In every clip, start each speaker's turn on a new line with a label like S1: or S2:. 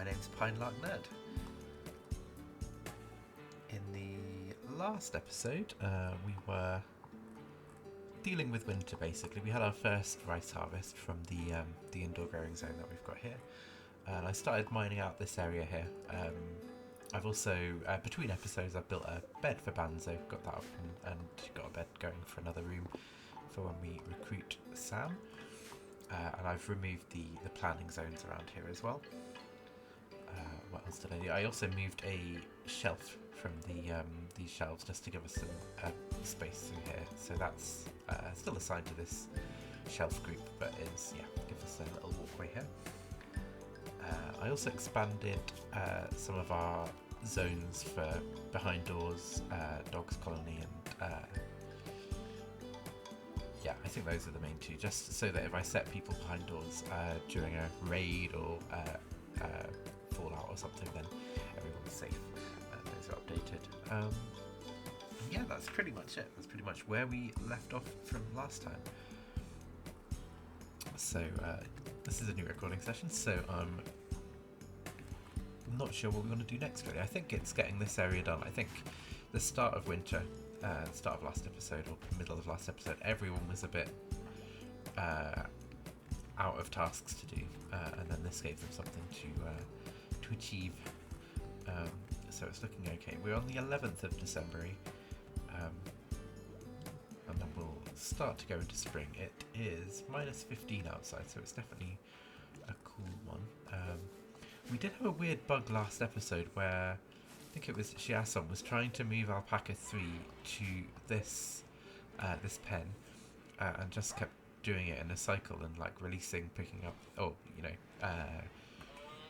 S1: my name's Pinelark Nerd. In the last episode, we were dealing with winter. Basically, we had our first rice harvest from the indoor growing zone that we've got here, and I started mining out this area here. I've also, between episodes, I've built a bed for Banzo, got that up and got a bed going for another room for when we recruit Sam. And I've removed the planning zones around here as well. What else did I do? I also moved a shelf from these shelves just to give us some space through here. So that's still assigned to this shelf group, but gives us a little walkway here. I also expanded some of our zones for behind doors, dogs colony, and I think those are the main two, just so that if I set people behind doors during a raid or fallout or something, then everyone's safe. Those are updated. That's pretty much it. That's pretty much where we left off from last time. So this is a new recording session, so I'm not sure what we want to do next really. I think it's getting this area done. I think the start of winter, start of last episode or middle of last episode, everyone was a bit out of tasks to do, and then this gave them something to achieve. So it's looking okay. We're on the 11th of December, and then we'll start to go into spring. It is minus 15 outside, so it's definitely a cool one. We did have a weird bug last episode where I think it was Shiason was trying to move Alpaca 3 to this pen, and just kept doing it in a cycle and like releasing, picking up,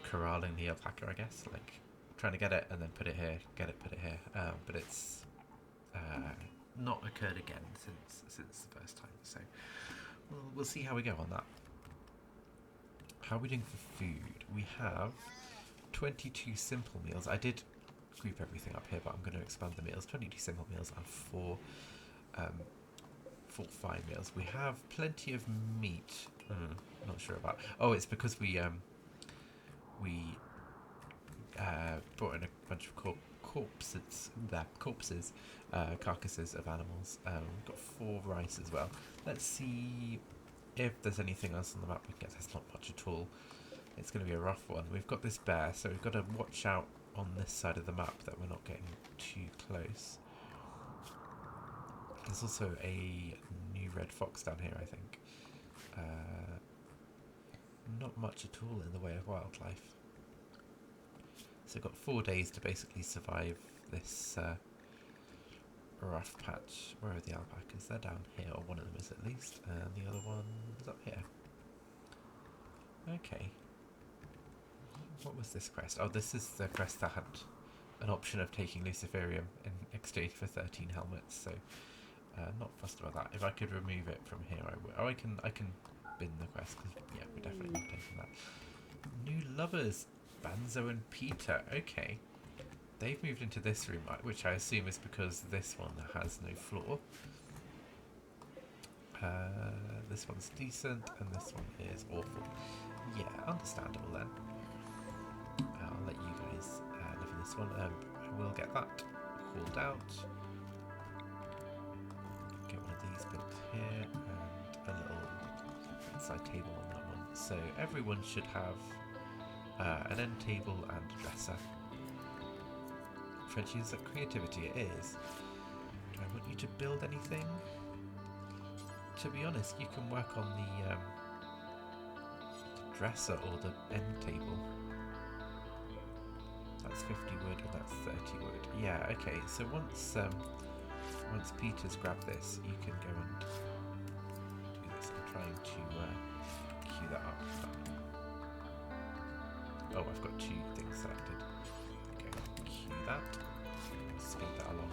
S1: corralling the alpaca, I guess, like trying to get it and then put it here, get it, put it here. But it's not occurred again since the first time. So we'll see how we go on that. How are we doing for food? We have 22 simple meals. I did group everything up here, but I'm going to expand the meals. 22 simple meals and 4 fine meals. We have plenty of meat. Not sure about. Oh, it's because we brought in a bunch of carcasses of animals. We've got 4 rice as well. Let's see if there's anything else on the map we can get. There's not much at all. It's going to be a rough one. We've got this bear, so we've got to watch out on this side of the map that we're not getting too close. There's also a new red fox down here, I think. Not much at all in the way of wildlife. So we've got 4 days to basically survive this rough patch. Where are the alpacas? They're down here, or one of them is at least, and the other one is up here. Okay. What was this quest? Oh, this is the quest that had an option of taking Luciferium in exchange for 13 helmets, so not fussed about that. If I could remove it from here, I would. Oh, I can bin the quest, because we're definitely not taking that. New lovers, Banzo and Peter. Okay. They've moved into this room, which I assume is because this one has no floor. This one's decent, and this one is awful. Yeah, understandable then. I'll let you guys live in this one. I will get that hauled out. Get one of these built here, and a little bedside table on that one. So everyone should have an end table and a dresser. French uses that creativity, it is. Do I want you to build anything? To be honest, you can work on the dresser or the end table. That's 50 wood and that's 30 wood. Yeah, okay, so once Peter's grabbed this, you can go and do this. I'm trying to queue that up. Oh, I've got 2 things selected. Okay, queue that. Speed that along.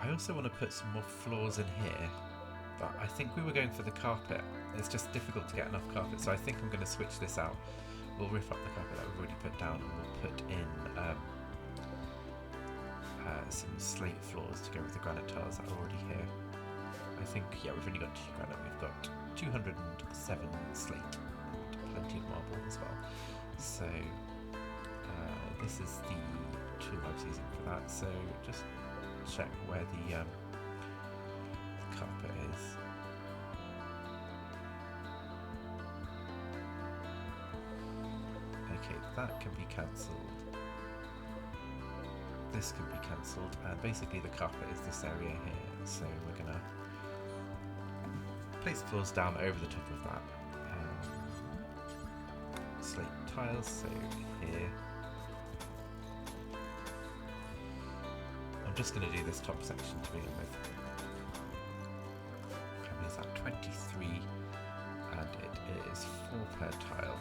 S1: I also want to put some more floors in here, but I think we were going for the carpet. It's just difficult to get enough carpet, so I think I'm going to switch this out. We'll rip up the carpet that we've already put down, and we'll put in some slate floors to go with the granite tiles that are already here. I think, yeah, we've only got 2 granite. We've got 207 slate and plenty of marble as well. So this is the tool I was using for that. So just check where the carpet is. Okay, that can be cancelled. This can be cancelled, and basically the carpet is this area here. So we're gonna place floors down over the top of that. Slate tiles, so here. I'm just going to do this top section to begin with. How many is that? 23, and it is 4 per tile.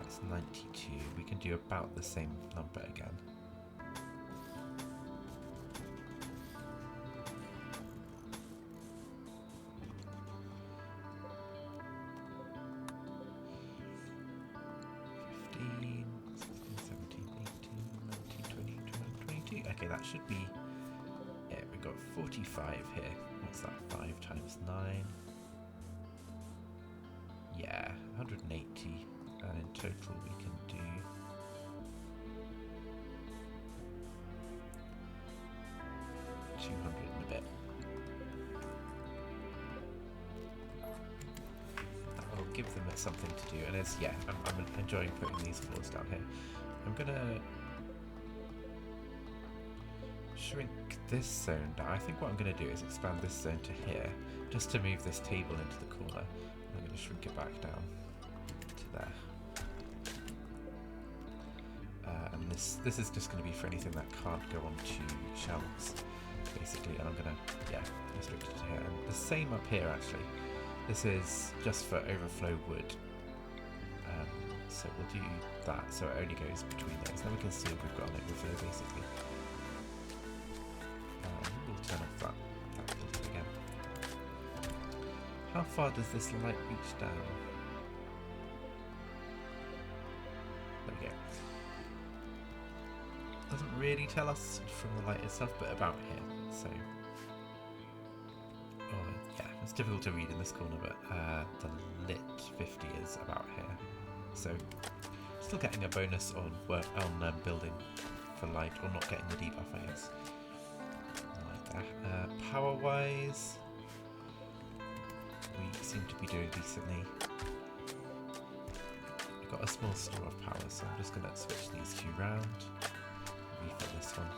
S1: That's 92. We can do about the same number again. Okay, that should be it. We've got 45 here. What's that? 5 times 9. Yeah, 180. And in total we can do 200 and a bit. That will give them something to do. And it's, yeah, I'm enjoying putting these floors down here. I'm gonna shrink this zone down. I think what I'm going to do is expand this zone to here, just to move this table into the corner. I'm going to shrink it back down to there. And this is just going to be for anything that can't go onto shelves, basically. And I'm going to, yeah, restrict it to here. And the same up here, actually. This is just for overflow wood. So we'll do that, so it only goes between those. Then we can see if we've got an overflow, basically. We'll turn off that building again. How far does this light reach down? There we go. Doesn't really tell us from the light itself, but about here. So, oh yeah, it's difficult to read in this corner, but the lit 50 is about here. So, still getting a bonus on building for light, or not getting the debuff, I guess. Power-wise, we seem to be doing decently. We've got a small store of power, so I'm just going to switch these 2 round. Refill this one.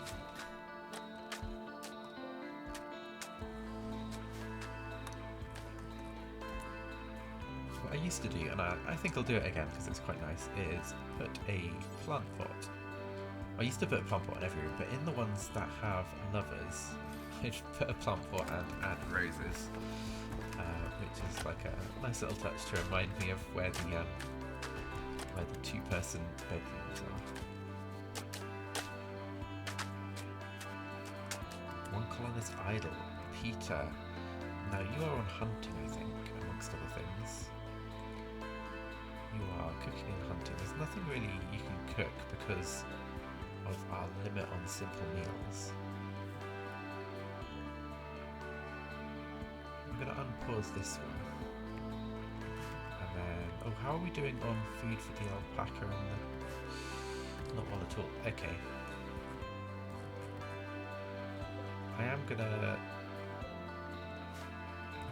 S1: What I used to do, and I think I'll do it again because it's quite nice, is put a plant pot. I used to put a plant pot in every room, but in the ones that have lovers, I just put a plant pot and add roses, which is like a nice little touch to remind me of where the 2-person bedrooms are. One colonist idle. Peter. Now you are on hunting, I think, amongst other things. You are cooking and hunting. There's nothing really you can cook because of our limit on simple meals. I'm going to unpause this one. And then, oh, how are we doing on food for the alpaca and the... Not well at all. Okay. I am going to...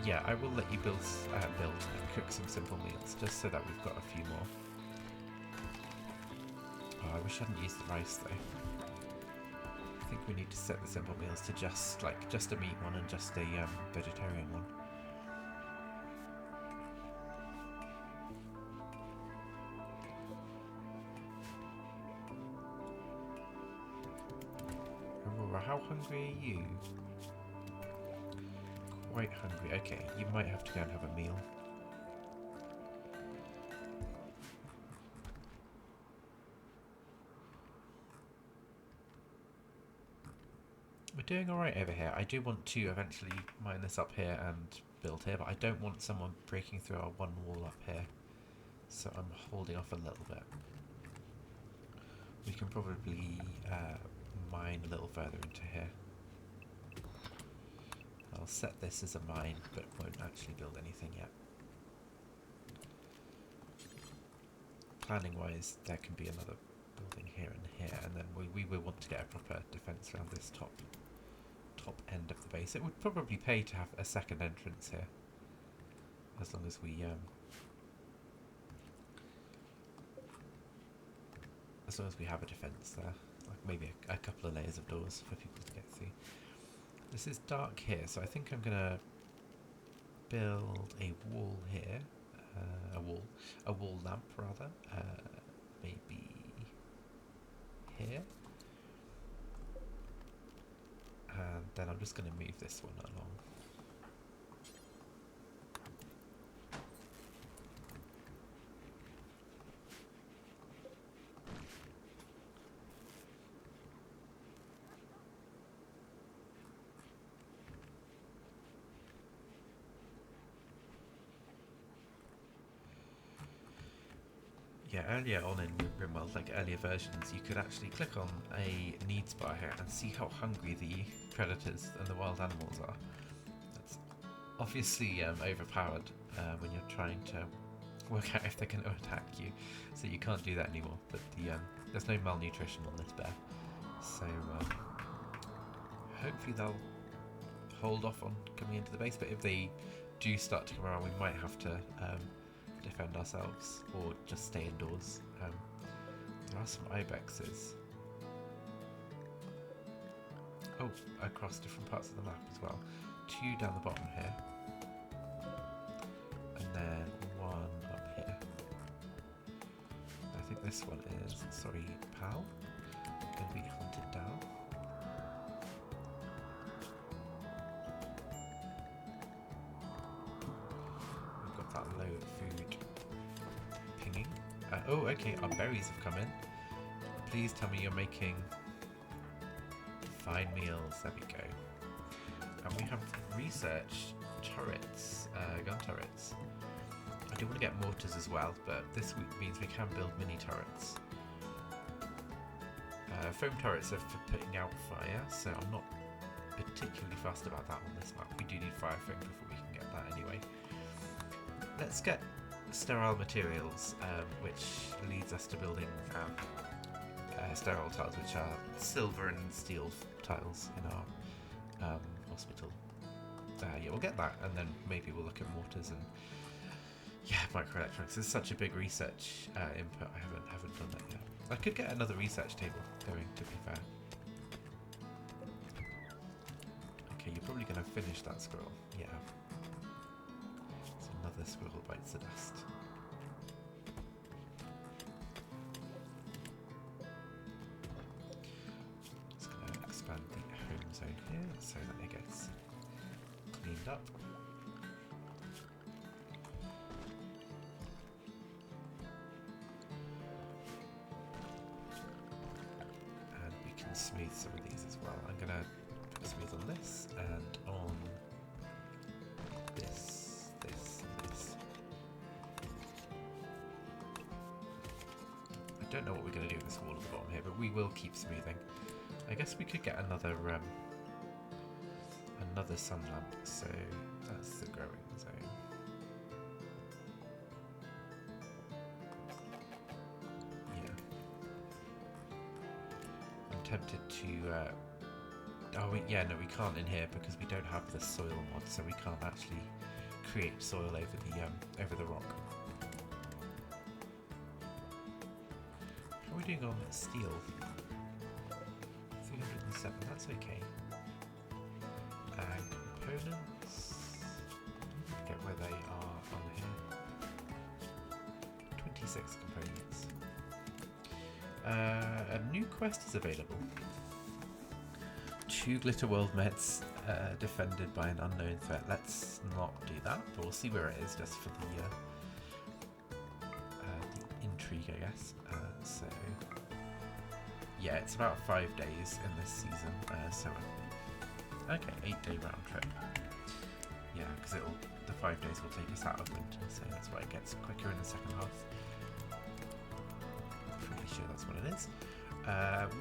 S1: Yeah, I will let you build and cook some simple meals, just so that we've got a few more. Oh, I wish I hadn't used the rice though. I think we need to set the simple meals to just a meat one and just a vegetarian one. Aurora, how hungry are you? Quite hungry. Okay, you might have to go and have a meal. We're doing alright over here. I do want to eventually mine this up here and build here, but I don't want someone breaking through our one wall up here. So I'm holding off a little bit. We can probably mine a little further into here. I'll set this as a mine, but won't actually build anything yet. Planning wise, there can be another building here and here, and then we will want to get a proper defence around this top end of the base. It would probably pay to have a second entrance here, as long as we have a defence there, like maybe a couple of layers of doors for people to get through. This is dark here, so I think I'm gonna build a wall here, a wall lamp rather, maybe here, and then I'm just gonna move this one along. Yeah, earlier on in Rimworld, like earlier versions, you could actually click on a needs bar here and see how hungry the predators and the wild animals are. That's obviously overpowered when you're trying to work out if they're going to attack you, so you can't do that anymore. But there's no malnutrition on this bear, so hopefully they'll hold off on coming into the base, but if they do start to come around, we might have to defend ourselves or just stay indoors. There are some ibexes across different parts of the map as well. 2 down the bottom here, and then 1 up here. I think this one is, sorry pal, going to be hunted down. We've got that low food pinging. Oh, okay, our berries have come in. Please tell me you're making fine meals. There we go. And we have research turrets, gun turrets. I do want to get mortars as well, but this means we can build mini turrets. Foam turrets are for putting out fire, so I'm not particularly fussed about that on this map. We do need fire foam before we can get that anyway. Let's get sterile materials, which leads us to building sterile tiles, which are silver and steel tiles in our hospital. Yeah, we'll get that, and then maybe we'll look at mortars and microelectronics. It's such a big research input. I haven't done that yet. I could get another research table going, to be fair. Okay, you're probably going to finish that squirrel. Yeah. So another squirrel bites the dust. Just going to expand the home zone here so that it gets cleaned up. And we can smooth some of these as well. I'm going to put smooth on this and on this, and this. I don't know what we're going to do with this wall at the bottom here, but we will keep smoothing. I guess we could get another sun lamp, so that's the growing zone. Yeah. I'm tempted to we can't in here because we don't have the soil mod, so we can't actually create soil over the rock. How are we doing on steel? 307, that's okay. Components, I forget where they are on here. 26 components. A new quest is available. 2 Glitter World meds defended by an unknown threat. Let's not do that, but we'll see where it is just for the intrigue, I guess. So yeah, it's about 5 days in this season. Okay, 8-day round trip. Yeah, because the 5 days will take us out of winter, so that's why it gets quicker in the second half. Pretty sure that's what it is.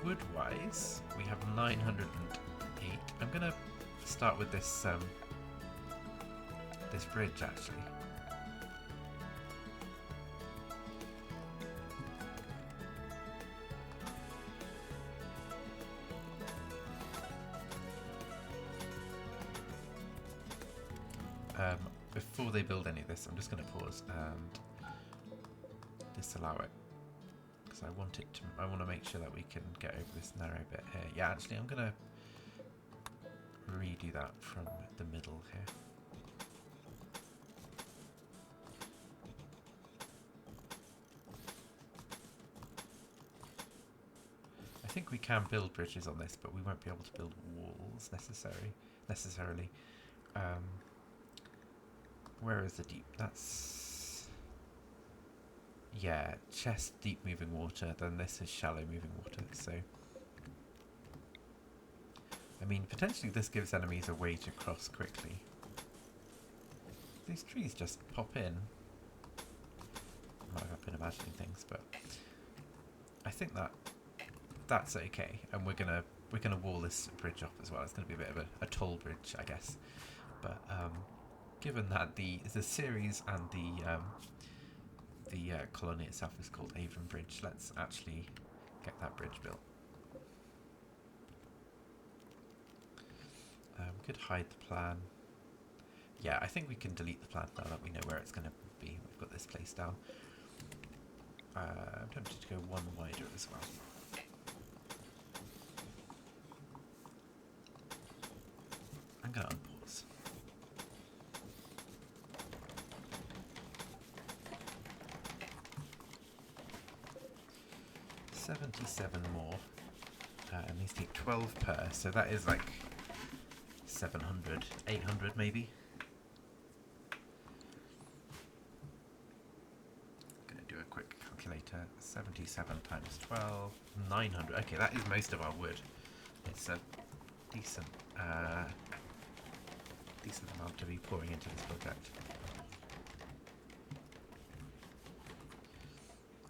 S1: Wood-wise, we have 908. I'm gonna start with this this bridge actually. Before they build any of this, I'm just going to pause and disallow it because I want to make sure that we can get over this narrow bit here. Yeah, actually, I'm going to redo that from the middle here. I think we can build bridges on this, but we won't be able to build walls necessarily. Where is the deep? That's... yeah, chest deep moving water, then this is shallow moving water, so... I mean, potentially this gives enemies a way to cross quickly. These trees just pop in. Might have been imagining things, but... I think that's okay, and we're gonna wall this bridge up as well. It's gonna be a bit of a toll bridge, I guess. But, given that the series and the colony itself is called Avonbridge, let's actually get that bridge built. We could hide the plan. Yeah, I think we can delete the plan now that we know where it's going to be. We've got this place down. I'm tempted to go one wider as well. I'm going to unpause. 77 more, and these take 12 per, so that is like 700, 800 maybe. I'm going to do a quick calculator. 77 times 12, 900. Okay, that is most of our wood. It's a decent amount to be pouring into this project.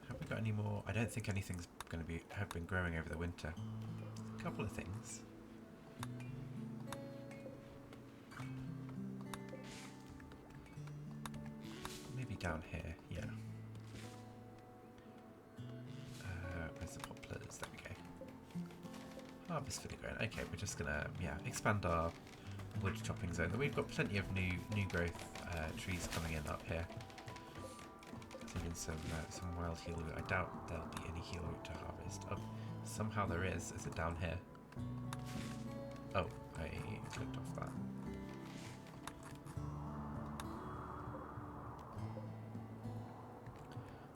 S1: Have we got any more? I don't think anything's going to have been growing over the winter. A couple of things. Maybe down here, yeah. Where's the poplars? There we go. Harvest fully grown. Okay, we're just gonna expand our wood chopping zone. We've got plenty of new growth trees coming in up here. Including some wild heelroot. I doubt there'll be any heelroot to harvest. Oh, somehow there is. Is it down here? Oh, I clicked off that.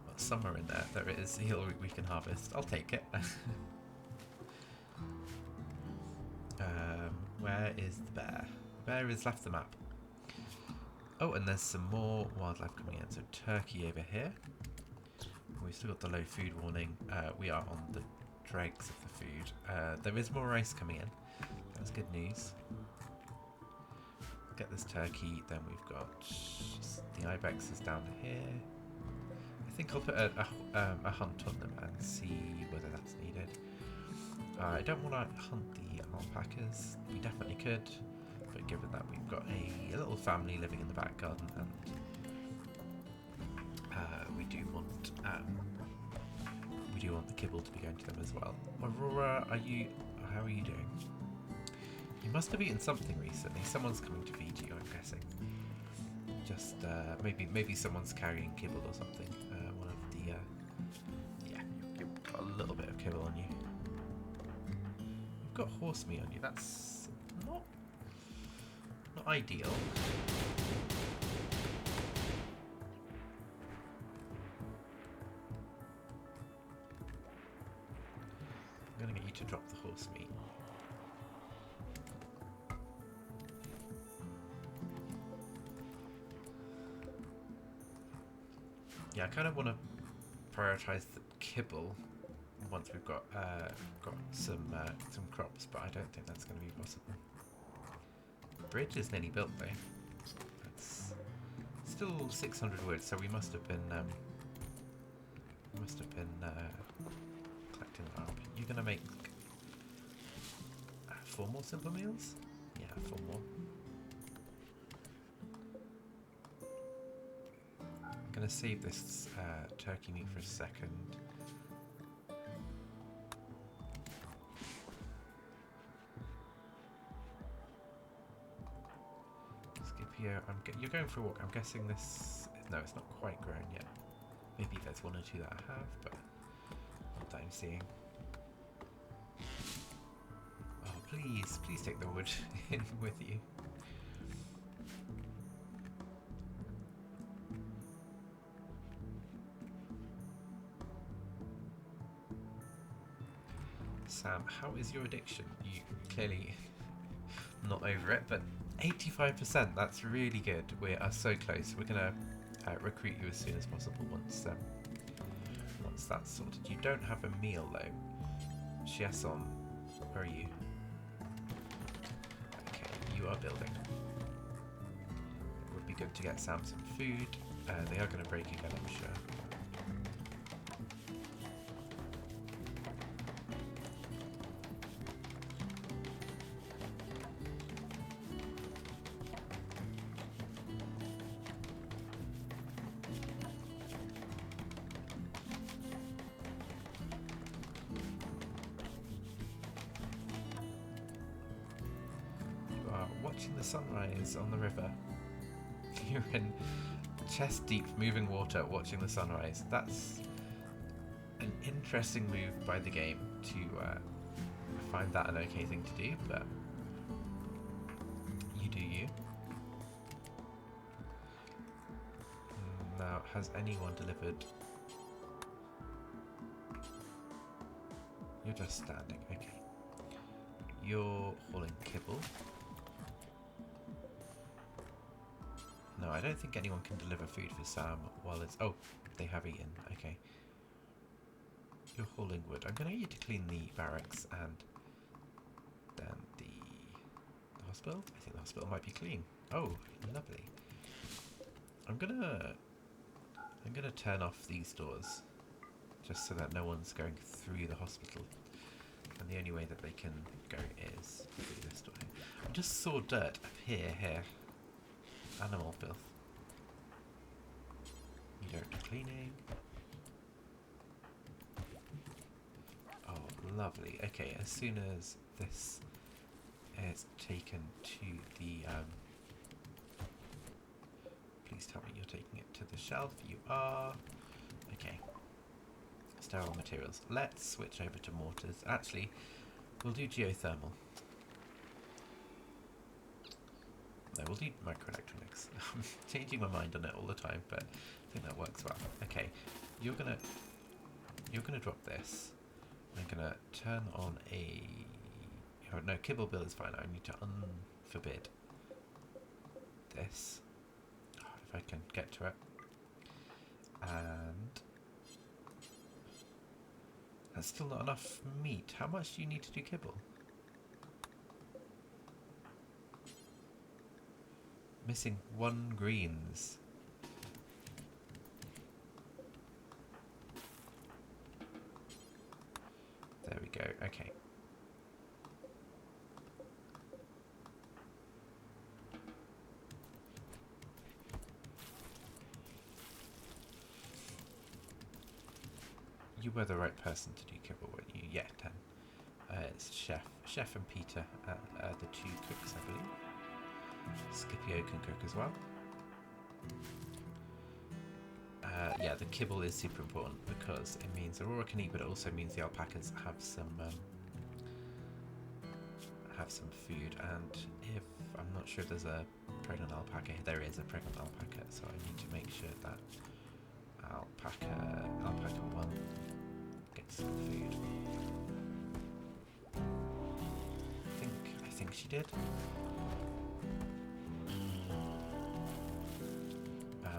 S1: Well, somewhere in there is heelroot we can harvest. I'll take it. Where is the bear? The bear has left the map. Oh, and there's some more wildlife coming in. So turkey over here. We've still got the low food warning. We are on the dregs of the food. There is more rice coming in. That's good news. Get this turkey. Then we've got the ibex is down here. I think I'll put a hunt on them and see whether that's needed. I don't want to hunt the alpacas. We definitely could. But given that we've got a little family living in the back garden, and we do want the kibble to be going to them as well. Aurora, how are you doing? You must have eaten something recently. Someone's coming to feed you, I'm guessing. Just maybe someone's carrying kibble or something. One of the you've got a little bit of kibble on you. You've got horse meat on you. That's not ideal. I'm going to get you to drop the horse meat. Yeah, I kind of want to prioritise the kibble once we've got some crops, but I don't think that's going to be possible. Bridge is nearly built though. It's still 600 wood, so we must have been collecting that up. You're gonna make 4 more simple meals? Yeah, 4 more. going to save this turkey meat for a second. Scipio, you're going for a walk. I'm guessing this... No, it's not quite grown yet. Maybe there's one or two that I have, but not that I'm seeing. Oh, please take the wood in with you. Sam, how is your addiction? You clearly not over it, but 85%, that's really good. We are so close. We're going to recruit you as soon as possible once that's sorted. You don't have a meal though. Chiasson, where are you? Okay, you are building. It would be good to get Sam some food. They are going to break again, I'm sure. Watching the sunrise on the river. You're in chest deep moving water watching the sunrise. That's an interesting move by the game to find that an okay thing to do, but you do you. Now, has anyone delivered? You're just standing, okay. You're hauling kibble. No, I don't think anyone can deliver food for Sam while it's... Oh, they have eaten. Okay. You're hauling wood. I'm going to get you to clean the barracks and then the hospital. I think the hospital might be clean. Oh, lovely. I'm gonna turn off these doors just so that no one's going through the hospital. And the only way that they can go is through this door. I just saw dirt up here. Animal filth. You don't do cleaning. Oh, lovely. Okay, as soon as this is taken to the... please tell me you're taking it to the shelf. You are. Okay. Sterile materials. Let's switch over to mortars. Actually, we'll do geothermal. No, we'll do microelectronics. I'm changing my mind on it all the time, but I think that works well. Okay, you're gonna drop this. I'm gonna turn on a... Oh, no, kibble bill is fine. I need to unforbid this. Oh, if I can get to it. And that's still not enough meat. How much do you need to do kibble? Missing 1 greens. There we go. Okay. You were the right person to do kibble, weren't you? Yeah, 10. It's Chef and Peter, the 2 cooks, I believe. Scipio can cook as well. Yeah, the kibble is super important because it means Aurora can eat, but it also means the alpacas have some food. And if I'm not sure if there's a pregnant alpaca, there is a pregnant alpaca, so I need to make sure that alpaca 1 gets some food. I think she did.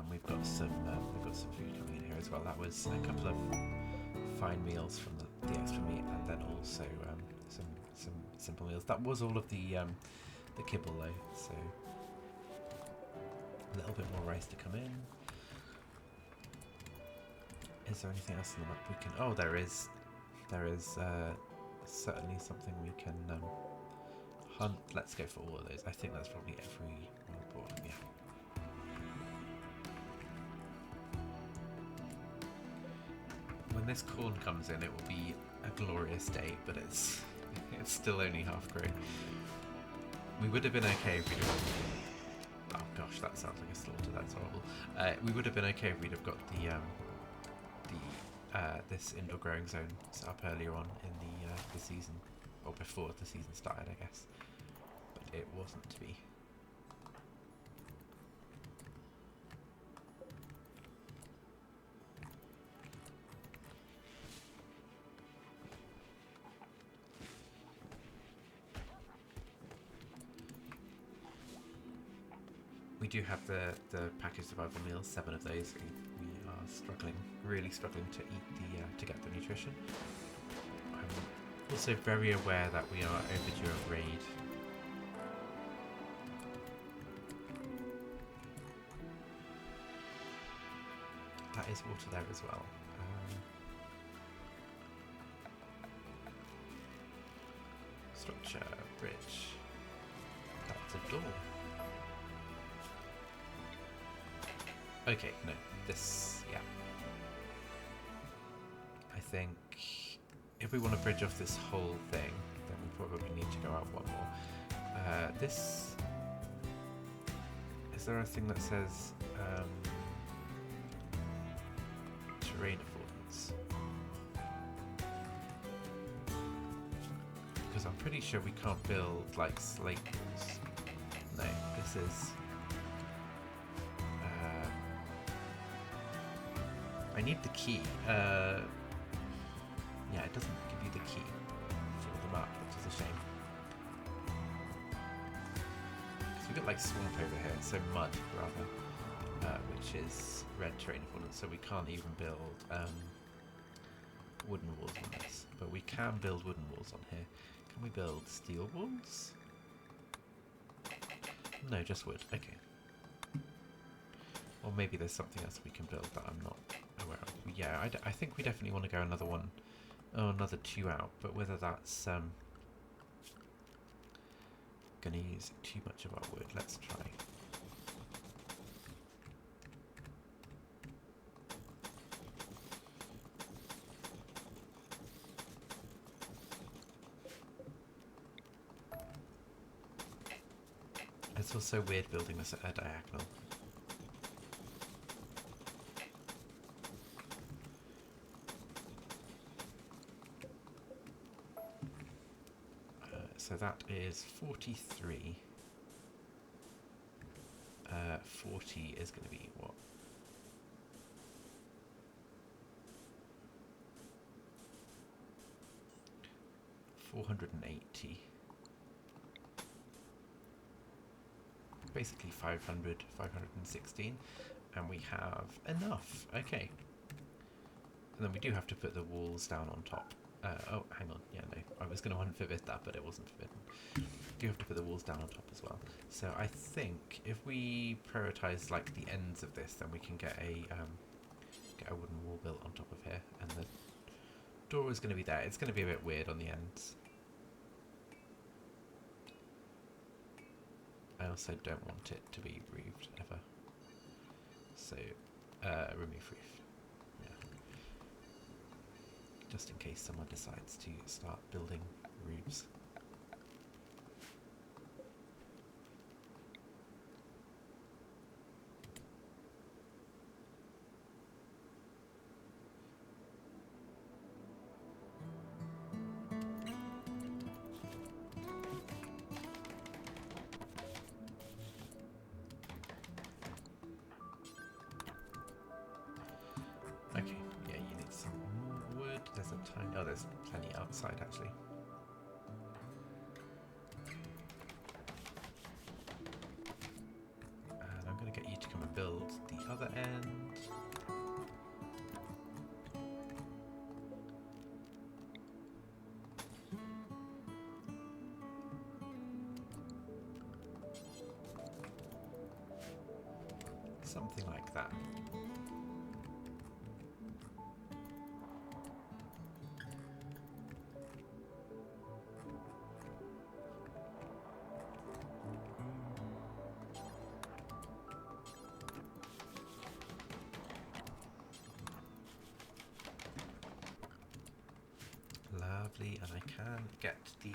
S1: We've got some food coming in here as well. That was a couple of fine meals from the extra meat, and then also some simple meals. That was all of the kibble though, so a little bit more rice to come in. Is there anything else in the map we can... Oh, there is certainly something we can hunt. Let's go for all of those. I think that's probably every board. Yeah. when this corn comes in, it will be a glorious day, but it's still only half grown. We would have been okay if we'd have... Oh gosh, that sounds like a slaughter. That's horrible. We would have been okay if we'd have got this indoor growing zone set up earlier on in the season, or before the season started, I guess. But it wasn't to be. We do have the packaged survival meals, 7 of those. We are struggling, really struggling to eat to get the nutrition. I'm also very aware that we are overdue a raid. That is water there as well. Structure, bridge. That's a door. Okay, no, this, yeah. I think if we want to bridge off this whole thing, then we probably need to go out one more. This, is there a thing that says terrain affordance? Because I'm pretty sure we can't build like slate walls. No, this is... I need the key. Yeah, it doesn't give you the key for the map, which is a shame. Because we've got like swamp over here, so mud rather, which is red terrain affordance, so we can't even build wooden walls on this. But we can build wooden walls on here. Can we build steel walls? No, just wood. Okay. Or maybe there's something else we can build that I'm not aware of. Yeah, I think we definitely want to go another one, another 2 out, but whether that's gonna use too much of our wood, let's try. It's also weird building this at a diagonal. So that is 43. 40 is going to be what? $480. Basically 500, 516, and we have enough. Okay. And then we do have to put the walls down on top. Oh, hang on. Yeah, no. I was going to unforbid that, but it wasn't forbidden. You have to put the walls down on top as well. So I think if we prioritise like the ends of this, then we can get a wooden wall built on top of here, and the door is going to be there. It's going to be a bit weird on the ends. I also don't want it to be roofed ever. So remove roof. Just in case someone decides to start building roofs. Okay, yeah, you need some more wood. There's a tiny... Oh, there's plenty outside, actually. And I'm going to get you to come and build the other end. Something like that. and I can get the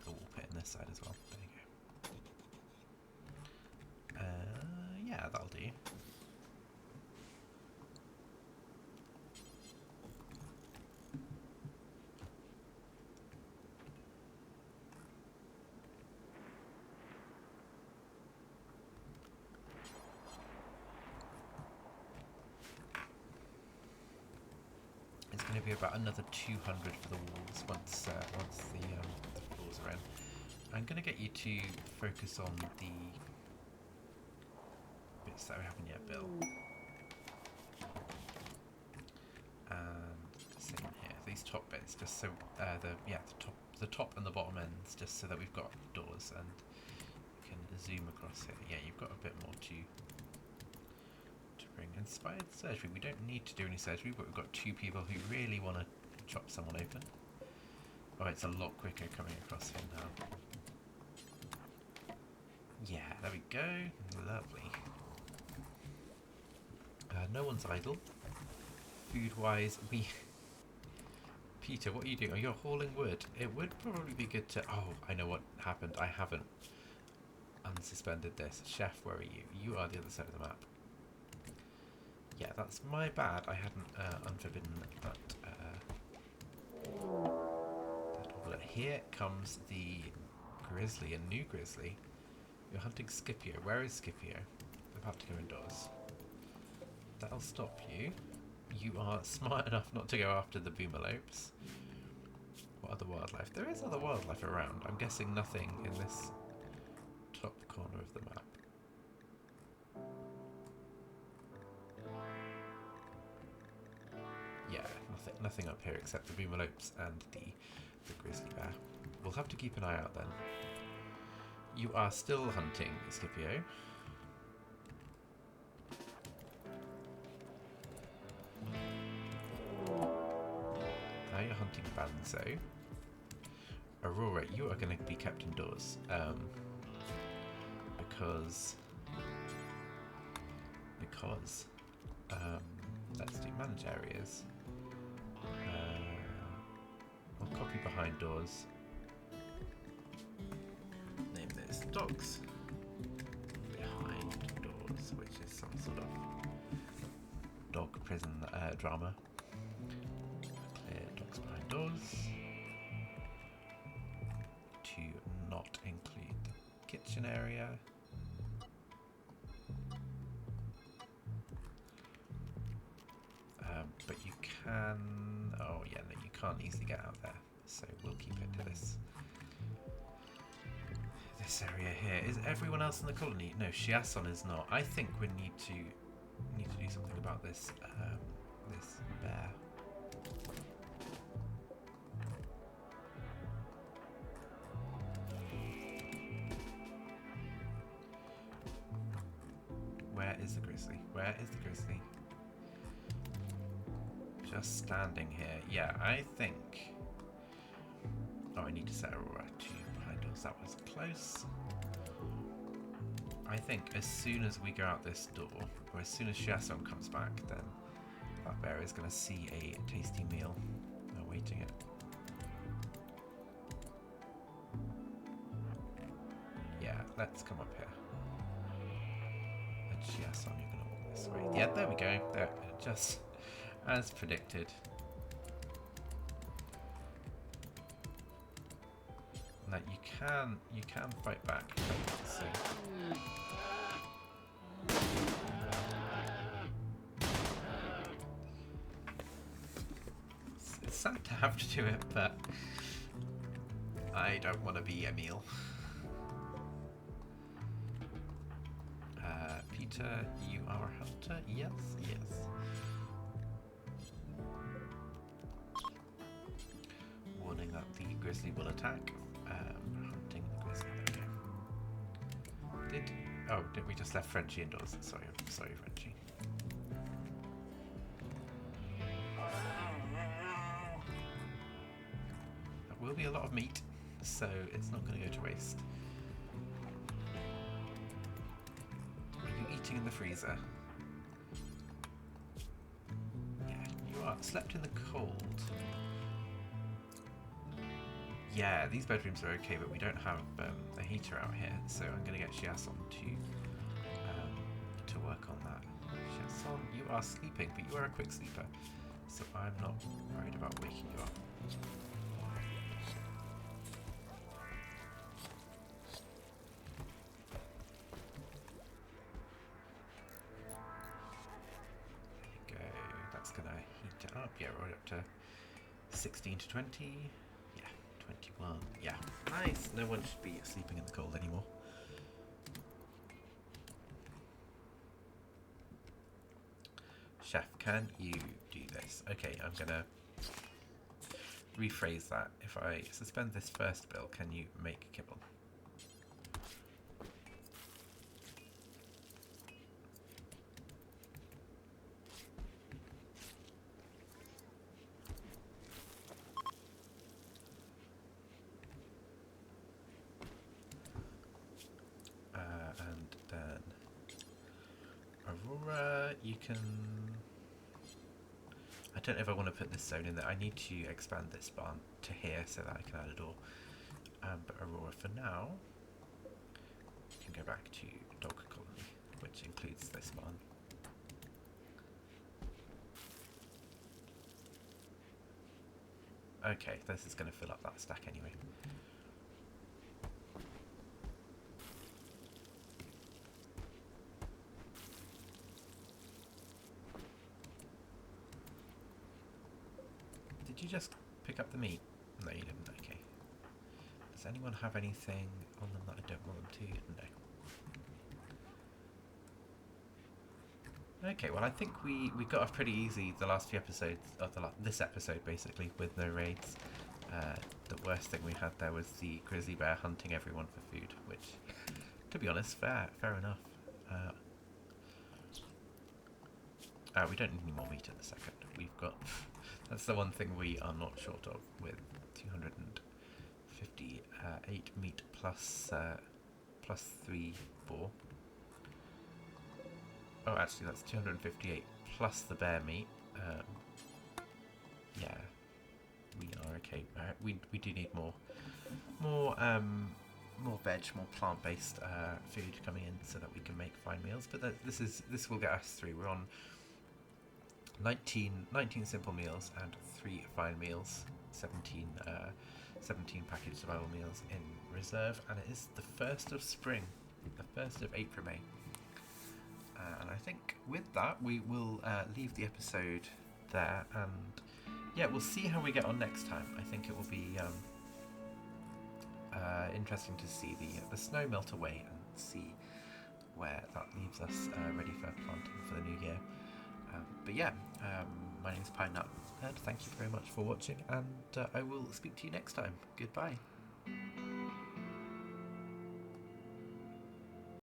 S1: wall pit in this side as well. There you go. Yeah, that'll do. It's going to be about another 200 for the walls once the floors are in. I'm going to get you to focus on the bits that we haven't yet built. And same here, these top bits, just so the top and the bottom ends, just so that we've got doors and you can zoom across here. Yeah, you've got a bit more to bring. Inspired surgery. We don't need to do any surgery, but we've got two people who really want to chop someone open. Oh, it's a lot quicker coming across here now. Yeah, there we go. Lovely. No one's idle. Food-wise, Peter, what are you doing? Oh, you're hauling wood. It would probably be good to... Oh, I know what happened. I haven't unsuspended this. Chef, where are you? You are the other side of the map. Yeah, that's my bad. I hadn't unforbidden that. Here comes the grizzly, a new grizzly. You're hunting Scipio. Where is Scipio? About to go indoors. That'll stop you. You are smart enough not to go after the boomalopes. What other wildlife? There is other wildlife around. I'm guessing nothing in this top corner of the map. Yeah, nothing up here except the boomalopes and the grizzly bear. We'll have to keep an eye out then. You are still hunting Scipio. Now you're hunting Banzo. Aurora, you are going to be kept indoors. Because let's do manage areas. I'll copy behind doors. Name this dogs behind doors, which is some sort of dog prison drama. Clear dogs behind doors. To not include the kitchen area. But you can... Oh yeah, no, you can't easily get out there. So we'll keep it to this area here. Is everyone else in the colony? No, Shiason is not. I think we need to do something about this this bear. Where is the grizzly? Where is the grizzly? Just standing here. Yeah, I think... Oh, I need to set Aurora to behind us. That was close. I think as soon as we go out this door, or as soon as Shiason comes back, then that bear is going to see a tasty meal awaiting it. Yeah, let's come up here. And Shiason, you're going to walk this way. Yeah, there we go. There, just as predicted. Now you can fight back. So. It's sad to have to do it, but I don't want to be Emil. Peter, you are a hunter? Yes, yes. Warning that the grizzly will attack. Hunting the grizzly, there we go. Did we just left Frenchie indoors? Sorry, Frenchie. That will be a lot of meat, so it's not going to go to waste. Are you eating in the freezer? Yeah, you are. slept in the cold. Yeah, these bedrooms are okay, but we don't have a heater out here, so I'm going to get Chiasson to work on that. Chiasson, you are sleeping, but you are a quick sleeper, so I'm not worried about waking you up. There you go. That's going to heat it up. Yeah, right up to 16 to 20. Yeah, 21. Yeah, nice. No one should be sleeping in the cold anymore. Chef, can you do this? Okay, I'm gonna rephrase that. If I suspend this first bill, can you make kibble? And then Aurora, you can... I don't know if I want to put this zone in there. I need to expand this barn to here so that I can add a door. But Aurora, for now, you can go back to Dog Colony, which includes this barn. Okay, this is going to fill up that stack anyway. Did you just pick up the meat? No, you didn't. Okay. Does anyone have anything on them that I don't want them to? No. Okay, well I think we got off pretty easy the last few episodes, of this episode basically, with no raids. The worst thing we had there was the grizzly bear hunting everyone for food, which, to be honest, fair enough. We don't need any more meat in a second. We've got... That's the one thing we are not short of, with 258 meat plus 3 boar. Oh, actually, that's 258 plus the bear meat. Yeah, we are okay. We do need more veg, more plant-based food coming in so that we can make fine meals. But this will get us through. We're on 19 simple meals and 3 fine meals, 17 packaged survival meals in reserve, and it is the 1st of spring, the 1st of April, May. And I think with that we will leave the episode there, and yeah, we'll see how we get on next time. I think it will be interesting to see the snow melt away and see where that leaves us ready for planting for the new year. But yeah, my name is Pinenut, and thank you very much for watching, and I will speak to you next time. Goodbye.